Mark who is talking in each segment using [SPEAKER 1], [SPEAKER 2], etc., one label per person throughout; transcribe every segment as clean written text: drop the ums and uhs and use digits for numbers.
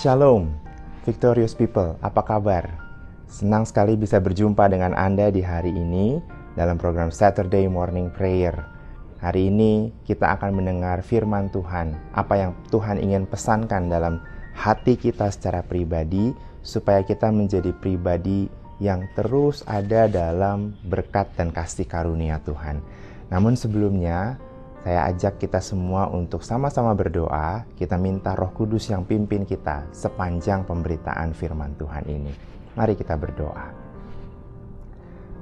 [SPEAKER 1] Shalom, Victorious People, apa kabar? Senang sekali bisa berjumpa dengan Anda di hari ini dalam program Saturday Morning Prayer. Hari ini kita akan mendengar firman Tuhan, apa yang Tuhan ingin pesankan dalam hati kita secara pribadi, supaya kita menjadi pribadi yang terus ada dalam berkat dan kasih karunia Tuhan. Namun sebelumnya, saya ajak kita semua untuk sama-sama berdoa. Kita minta Roh Kudus yang pimpin kita sepanjang pemberitaan firman Tuhan ini. Mari kita berdoa.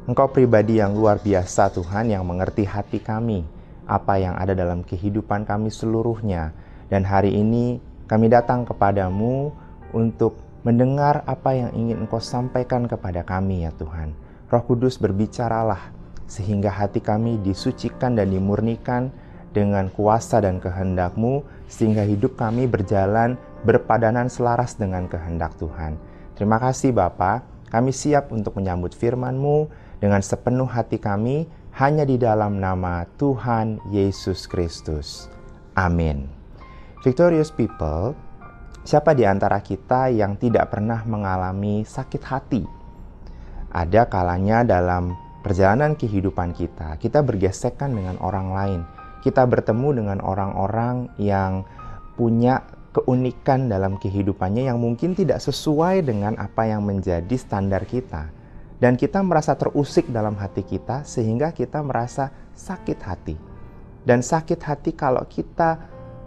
[SPEAKER 1] Engkau pribadi yang luar biasa Tuhan, yang mengerti hati kami, apa yang ada dalam kehidupan kami seluruhnya. Dan hari ini kami datang kepadamu untuk mendengar apa yang ingin Engkau sampaikan kepada kami ya Tuhan. Roh Kudus berbicaralah, sehingga hati kami disucikan dan dimurnikan dengan kuasa dan kehendak-Mu, sehingga hidup kami berjalan berpadanan selaras dengan kehendak Tuhan. Terima kasih Bapa, kami siap untuk menyambut firman-Mu dengan sepenuh hati kami, hanya di dalam nama Tuhan Yesus Kristus. Amin. Victorious People, siapa di antara kita yang tidak pernah mengalami sakit hati? Ada kalanya dalam perjalanan kehidupan kita bergesekan dengan orang lain. Kita bertemu dengan orang-orang yang punya keunikan dalam kehidupannya yang mungkin tidak sesuai dengan apa yang menjadi standar kita. Dan kita merasa terusik dalam hati kita sehingga kita merasa sakit hati. Dan sakit hati kalau kita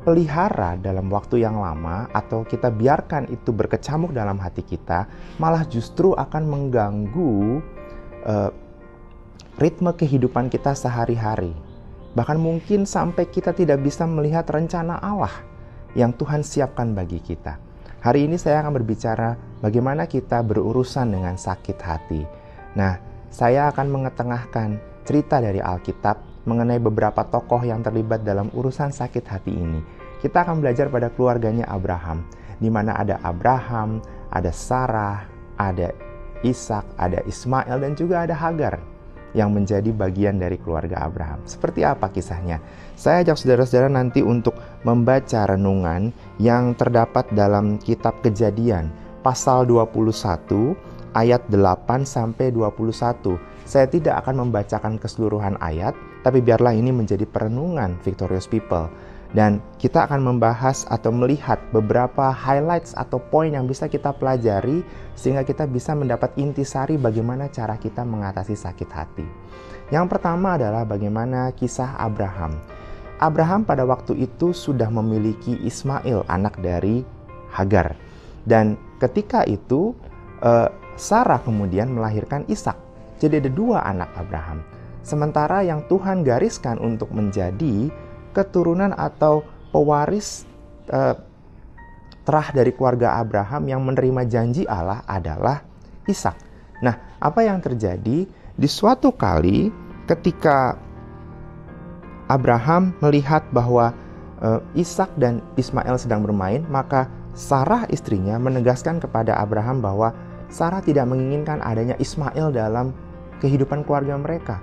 [SPEAKER 1] pelihara dalam waktu yang lama atau kita biarkan itu berkecamuk dalam hati kita, malah justru akan mengganggu ritme kehidupan kita sehari-hari. Bahkan mungkin sampai kita tidak bisa melihat rencana Allah yang Tuhan siapkan bagi kita. Hari ini saya akan berbicara bagaimana kita berurusan dengan sakit hati. Nah, saya akan mengetengahkan cerita dari Alkitab mengenai beberapa tokoh yang terlibat dalam urusan sakit hati ini. Kita akan belajar pada keluarganya Abraham, di mana ada Abraham, ada Sarah, ada Ishak, ada Ismail, dan juga ada Hagar yang menjadi bagian dari keluarga Abraham. Seperti apa kisahnya? Saya ajak saudara-saudara nanti untuk membaca renungan yang terdapat dalam kitab Kejadian, pasal 21, ayat 8 sampai 21. Saya tidak akan membacakan keseluruhan ayat, tapi biarlah ini menjadi perenungan Victorious People. Dan kita akan membahas atau melihat beberapa highlights atau poin yang bisa kita pelajari sehingga kita bisa mendapat intisari bagaimana cara kita mengatasi sakit hati. Yang pertama adalah bagaimana kisah Abraham. Abraham pada waktu itu sudah memiliki Ismail, anak dari Hagar. Dan ketika itu Sarah kemudian melahirkan Ishak. Jadi ada dua anak Abraham. Sementara yang Tuhan gariskan untuk menjadi keturunan atau pewaris terah dari keluarga Abraham yang menerima janji Allah adalah Ishak. Nah, apa yang terjadi di suatu kali ketika Abraham melihat bahwa Ishak dan Ismail sedang bermain, maka Sarah istrinya menegaskan kepada Abraham bahwa Sarah tidak menginginkan adanya Ismail dalam kehidupan keluarga mereka.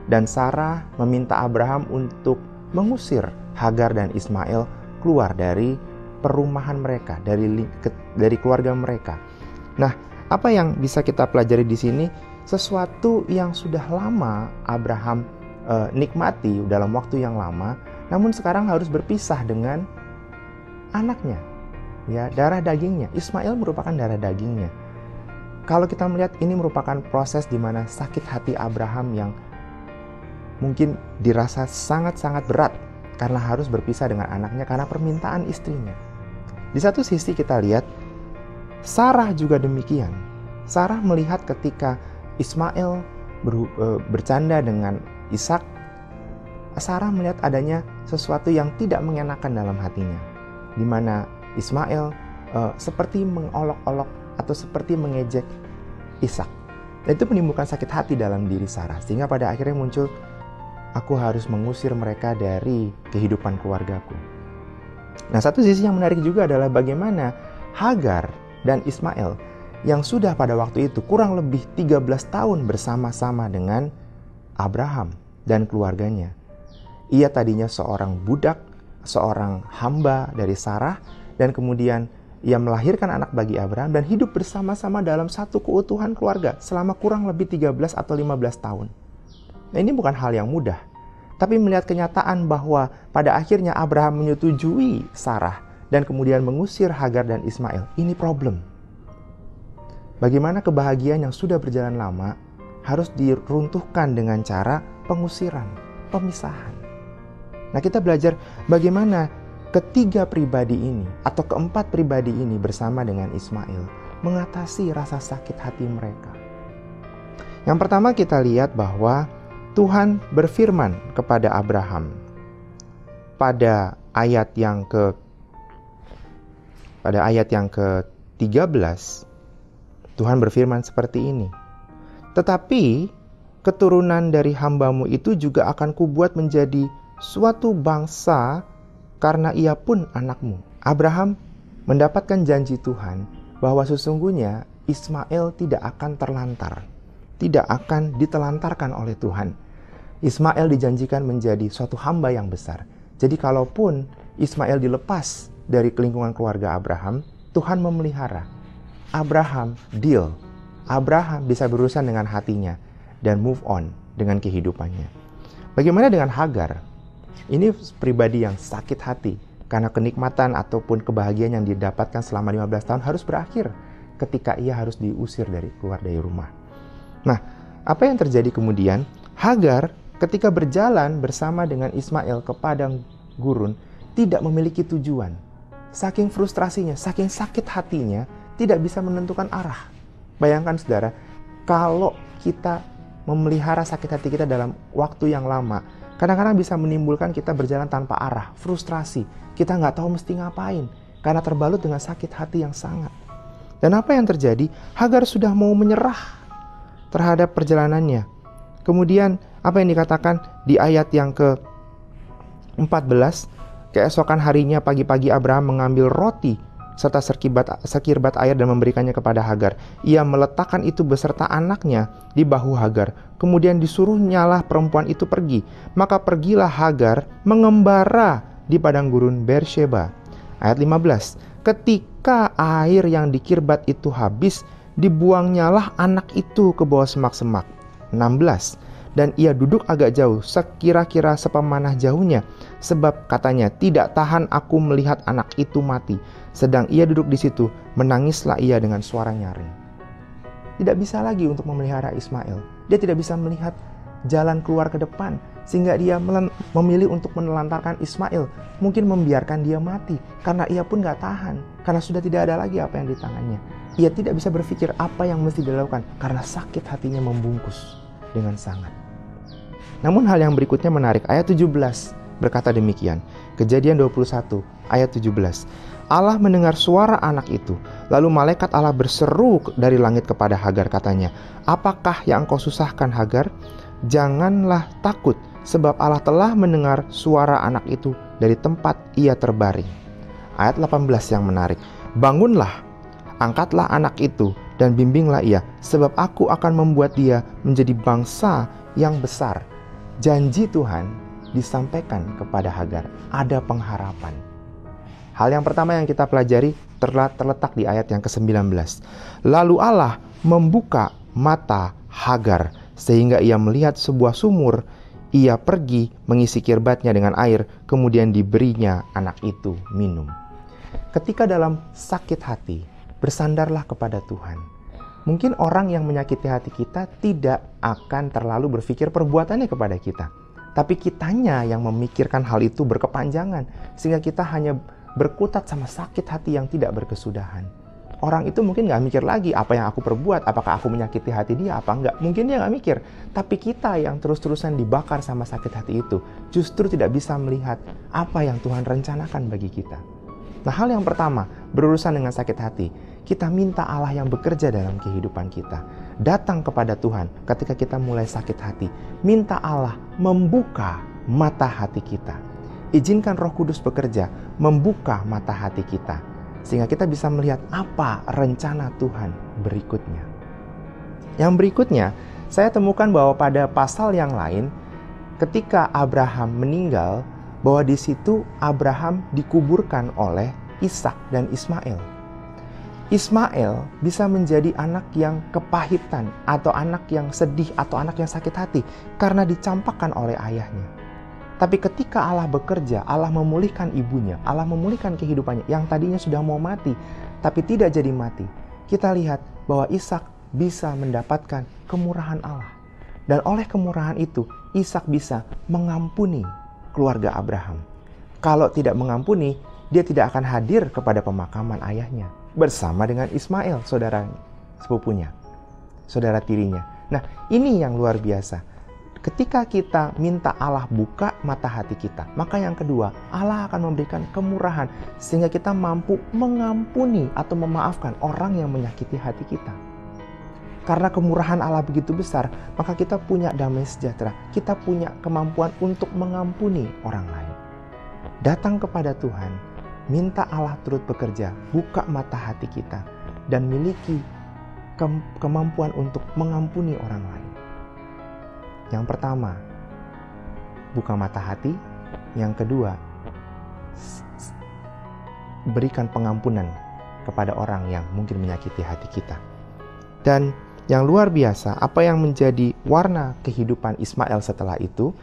[SPEAKER 1] Dan Sarah meminta Abraham untuk mengusir Hagar dan Ismail keluar dari perumahan mereka, dari keluarga mereka. Nah, apa yang bisa kita pelajari di sini? Sesuatu yang sudah lama Abraham nikmati dalam waktu yang lama, namun sekarang harus berpisah dengan anaknya, ya, darah dagingnya. Ismail merupakan darah dagingnya. Kalau kita melihat ini merupakan proses di mana sakit hati Abraham yang mungkin dirasa sangat-sangat berat karena harus berpisah dengan anaknya karena permintaan istrinya. Di satu sisi kita lihat Sarah juga demikian. Sarah melihat ketika Ismail bercanda dengan Ishak, Sarah melihat adanya sesuatu yang tidak mengenakan dalam hatinya, di mana Ismail seperti mengolok-olok atau seperti mengejek Ishak. Dan itu menimbulkan sakit hati dalam diri Sarah, sehingga pada akhirnya muncul, aku harus mengusir mereka dari kehidupan keluargaku. Nah, satu sisi yang menarik juga adalah bagaimana Hagar dan Ismail yang sudah pada waktu itu kurang lebih 13 tahun bersama-sama dengan Abraham dan keluarganya. Ia tadinya seorang budak, seorang hamba dari Sarah, dan kemudian Ia melahirkan anak bagi Abraham dan hidup bersama-sama dalam satu keutuhan keluarga selama kurang lebih 13 atau 15 tahun. Nah, ini bukan hal yang mudah. Tapi melihat kenyataan bahwa pada akhirnya Abraham menyetujui Sarah dan kemudian mengusir Hagar dan Ismail, ini problem. Bagaimana kebahagiaan yang sudah berjalan lama harus diruntuhkan dengan cara pengusiran, pemisahan. Nah, kita belajar bagaimana ketiga pribadi ini atau keempat pribadi ini bersama dengan Ismail mengatasi rasa sakit hati mereka. Yang pertama kita lihat bahwa Tuhan berfirman kepada Abraham pada ayat yang ke-13, Tuhan berfirman seperti ini. Tetapi keturunan dari hambamu itu juga akan kubuat menjadi suatu bangsa karena ia pun anakmu. Abraham mendapatkan janji Tuhan bahwa sesungguhnya Ismail tidak akan terlantar, tidak akan ditelantarkan oleh Tuhan. Ismail dijanjikan menjadi suatu hamba yang besar. Jadi kalaupun Ismail dilepas dari lingkungan keluarga Abraham, Tuhan memelihara. Abraham deal. Abraham bisa berurusan dengan hatinya dan move on dengan kehidupannya. Bagaimana dengan Hagar? Ini pribadi yang sakit hati karena kenikmatan ataupun kebahagiaan yang didapatkan selama 15 tahun harus berakhir ketika ia harus diusir keluar dari rumah. Nah, apa yang terjadi kemudian? Hagar ketika berjalan bersama dengan Ismail ke padang gurun tidak memiliki tujuan. Saking frustrasinya, saking sakit hatinya, tidak bisa menentukan arah. Bayangkan saudara, kalau kita memelihara sakit hati kita dalam waktu yang lama, kadang-kadang bisa menimbulkan kita berjalan tanpa arah, frustrasi. Kita nggak tahu mesti ngapain, karena terbalut dengan sakit hati yang sangat. Dan apa yang terjadi? Hagar sudah mau menyerah terhadap perjalanannya. Kemudian, apa yang dikatakan di ayat yang ke-14, keesokan harinya pagi-pagi Abraham mengambil roti serta sekirbat air dan memberikannya kepada Hagar. Ia meletakkan itu beserta anaknya di bahu Hagar. Kemudian disuruhnyalah perempuan itu pergi. Maka pergilah Hagar mengembara di padang gurun Beersheba. Ayat 15. Ketika air yang dikirbat itu habis, dibuangnyalah anak itu ke bawah semak-semak. 16. Dan ia duduk agak jauh, sekira-kira sepemanah jauhnya, sebab katanya, tidak tahan aku melihat anak itu mati. Sedang ia duduk di situ, menangislah ia dengan suara nyaring. Tidak bisa lagi untuk memelihara Ismail. Dia tidak bisa melihat jalan keluar ke depan, sehingga dia memilih untuk menelantarkan Ismail. Mungkin membiarkan dia mati, karena ia pun gak tahan, karena sudah tidak ada lagi apa yang di tangannya. Ia tidak bisa berpikir apa yang mesti dilakukan, karena sakit hatinya membungkus dengan sangat. Namun hal yang berikutnya menarik. Ayat 17 berkata demikian. Kejadian 21 ayat 17. Allah mendengar suara anak itu. Lalu malaikat Allah berseru dari langit kepada Hagar, katanya, apakah yang engkau susahkan, Hagar? Janganlah takut, sebab Allah telah mendengar suara anak itu dari tempat ia terbaring. Ayat 18 yang menarik. Bangunlah, angkatlah anak itu dan bimbinglah ia, sebab aku akan membuat dia menjadi bangsa yang besar. Janji Tuhan disampaikan kepada Hagar. Ada pengharapan. Hal yang pertama yang kita pelajari terletak di ayat yang ke-19. Lalu Allah membuka mata Hagar sehingga ia melihat sebuah sumur. Ia pergi mengisi kirbatnya dengan air, kemudian diberinya anak itu minum. Ketika dalam sakit hati, bersandarlah kepada Tuhan. Mungkin orang yang menyakiti hati kita tidak akan terlalu berpikir perbuatannya kepada kita. Tapi kitanya yang memikirkan hal itu berkepanjangan, sehingga kita hanya berkutat sama sakit hati yang tidak berkesudahan. Orang itu mungkin gak mikir lagi apa yang aku perbuat, apakah aku menyakiti hati dia apa enggak. Mungkin dia gak mikir. Tapi kita yang terus-terusan dibakar sama sakit hati itu, justru tidak bisa melihat apa yang Tuhan rencanakan bagi kita. Nah, hal yang pertama, berurusan dengan sakit hati, kita minta Allah yang bekerja dalam kehidupan kita. Datang kepada Tuhan ketika kita mulai sakit hati. Minta Allah membuka mata hati kita. Izinkan Roh Kudus bekerja, membuka mata hati kita. Sehingga kita bisa melihat apa rencana Tuhan berikutnya. Yang berikutnya, saya temukan bahwa pada pasal yang lain, ketika Abraham meninggal, bahwa di situ Abraham dikuburkan oleh Ishak dan Ismail. Ismail bisa menjadi anak yang kepahitan, atau anak yang sedih, atau anak yang sakit hati karena dicampakkan oleh ayahnya. Tapi ketika Allah bekerja, Allah memulihkan ibunya, Allah memulihkan kehidupannya yang tadinya sudah mau mati, tapi tidak jadi mati. Kita lihat bahwa Ishak bisa mendapatkan kemurahan Allah. Dan oleh kemurahan itu, Ishak bisa mengampuni keluarga Abraham. Kalau tidak mengampuni, dia tidak akan hadir kepada pemakaman ayahnya bersama dengan Ismail, saudara sepupunya, saudara tirinya. Nah, ini yang luar biasa. Ketika kita minta Allah buka mata hati kita, maka yang kedua, Allah akan memberikan kemurahan sehingga kita mampu mengampuni atau memaafkan orang yang menyakiti hati kita. Karena kemurahan Allah begitu besar, maka kita punya damai sejahtera. Kita punya kemampuan untuk mengampuni orang lain. Datang kepada Tuhan, minta Allah turut bekerja, buka mata hati kita, dan miliki kemampuan untuk mengampuni orang lain. Yang pertama, buka mata hati. Yang kedua, berikan pengampunan kepada orang yang mungkin menyakiti hati kita. Dan yang luar biasa, apa yang menjadi warna kehidupan Ismail setelah itu?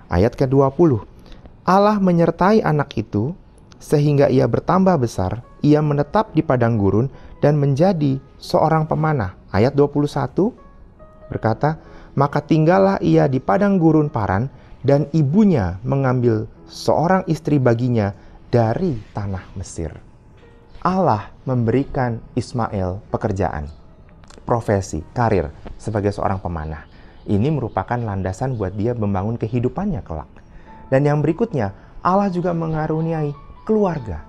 [SPEAKER 1] Ayat ke-20. Allah menyertai anak itu sehingga ia bertambah besar, ia menetap di padang gurun dan menjadi seorang pemanah. Ayat 21 berkata, maka tinggallah ia di padang gurun Paran, dan ibunya mengambil seorang istri baginya dari tanah Mesir. Allah memberikan Ismail pekerjaan, profesi, karir sebagai seorang pemanah. Ini merupakan landasan buat dia membangun kehidupannya kelak. Dan yang berikutnya, Allah juga mengaruniai keluarga.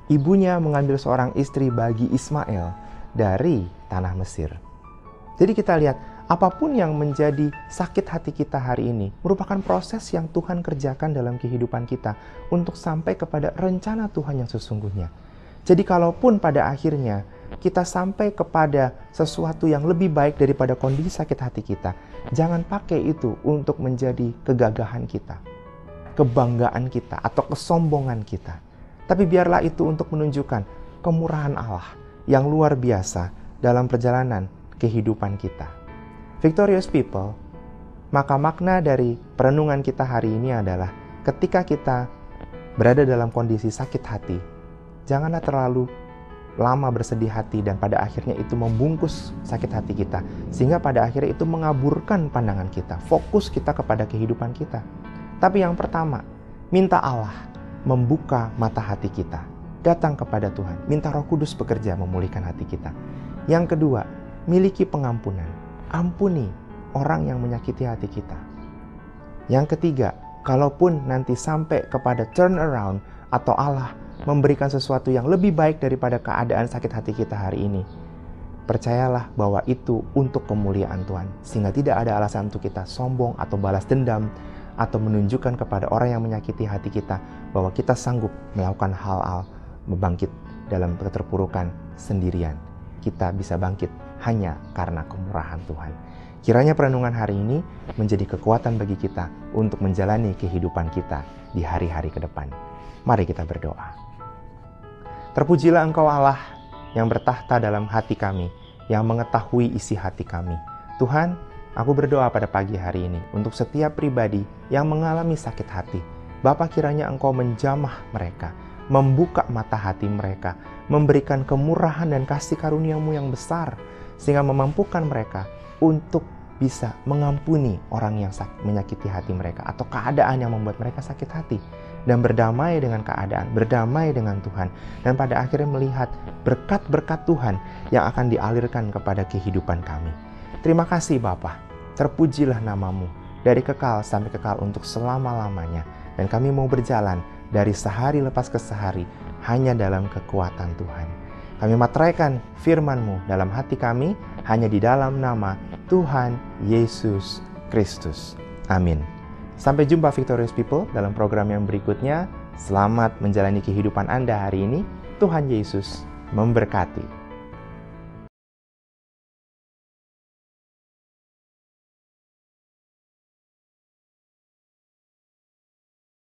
[SPEAKER 1] Ibunya mengambil seorang istri bagi Ismail dari tanah Mesir. Jadi kita lihat, apapun yang menjadi sakit hati kita hari ini merupakan proses yang Tuhan kerjakan dalam kehidupan kita untuk sampai kepada rencana Tuhan yang sesungguhnya. Jadi kalaupun pada akhirnya kita sampai kepada sesuatu yang lebih baik daripada kondisi sakit hati kita, jangan pakai itu untuk menjadi kegagahan kita, kebanggaan kita, atau kesombongan kita. Tapi biarlah itu untuk menunjukkan kemurahan Allah yang luar biasa dalam perjalanan kehidupan kita. Victorious people, maka makna dari perenungan kita hari ini adalah ketika kita berada dalam kondisi sakit hati, janganlah terlalu lama bersedih hati dan pada akhirnya itu membungkus sakit hati kita, sehingga pada akhirnya itu mengaburkan pandangan kita, fokus kita kepada kehidupan kita. Tapi yang pertama, minta Allah membuka mata hati kita, datang kepada Tuhan, minta Roh Kudus bekerja memulihkan hati kita. Yang kedua, miliki pengampunan, ampuni orang yang menyakiti hati kita. Yang ketiga, kalaupun nanti sampai kepada turn around atau Allah memberikan sesuatu yang lebih baik daripada keadaan sakit hati kita hari ini, percayalah bahwa itu untuk kemuliaan Tuhan, sehingga tidak ada alasan untuk kita sombong atau balas dendam atau menunjukkan kepada orang yang menyakiti hati kita bahwa kita sanggup melakukan hal-hal membangkit dalam keterpurukan sendirian. Kita bisa bangkit hanya karena kemurahan Tuhan. Kiranya perenungan hari ini menjadi kekuatan bagi kita untuk menjalani kehidupan kita di hari-hari ke depan. Mari kita berdoa. Terpujilah Engkau Allah yang bertahta dalam hati kami, yang mengetahui isi hati kami. Tuhan, aku berdoa pada pagi hari ini untuk setiap pribadi yang mengalami sakit hati. Bapa, kiranya Engkau menjamah mereka, membuka mata hati mereka, memberikan kemurahan dan kasih karunia-Mu yang besar, sehingga memampukan mereka untuk bisa mengampuni orang yang menyakiti hati mereka atau keadaan yang membuat mereka sakit hati, dan berdamai dengan keadaan, berdamai dengan Tuhan, dan pada akhirnya melihat berkat-berkat Tuhan yang akan dialirkan kepada kehidupan kami. Terima kasih Bapa, terpujilah nama-Mu dari kekal sampai kekal untuk selama-lamanya, dan kami mau berjalan dari sehari lepas ke sehari hanya dalam kekuatan Tuhan. Kami materaikan firman-Mu dalam hati kami hanya di dalam nama Tuhan Yesus Kristus. Amin. Sampai jumpa Victorious People dalam program yang berikutnya. Selamat menjalani kehidupan Anda hari ini. Tuhan Yesus memberkati.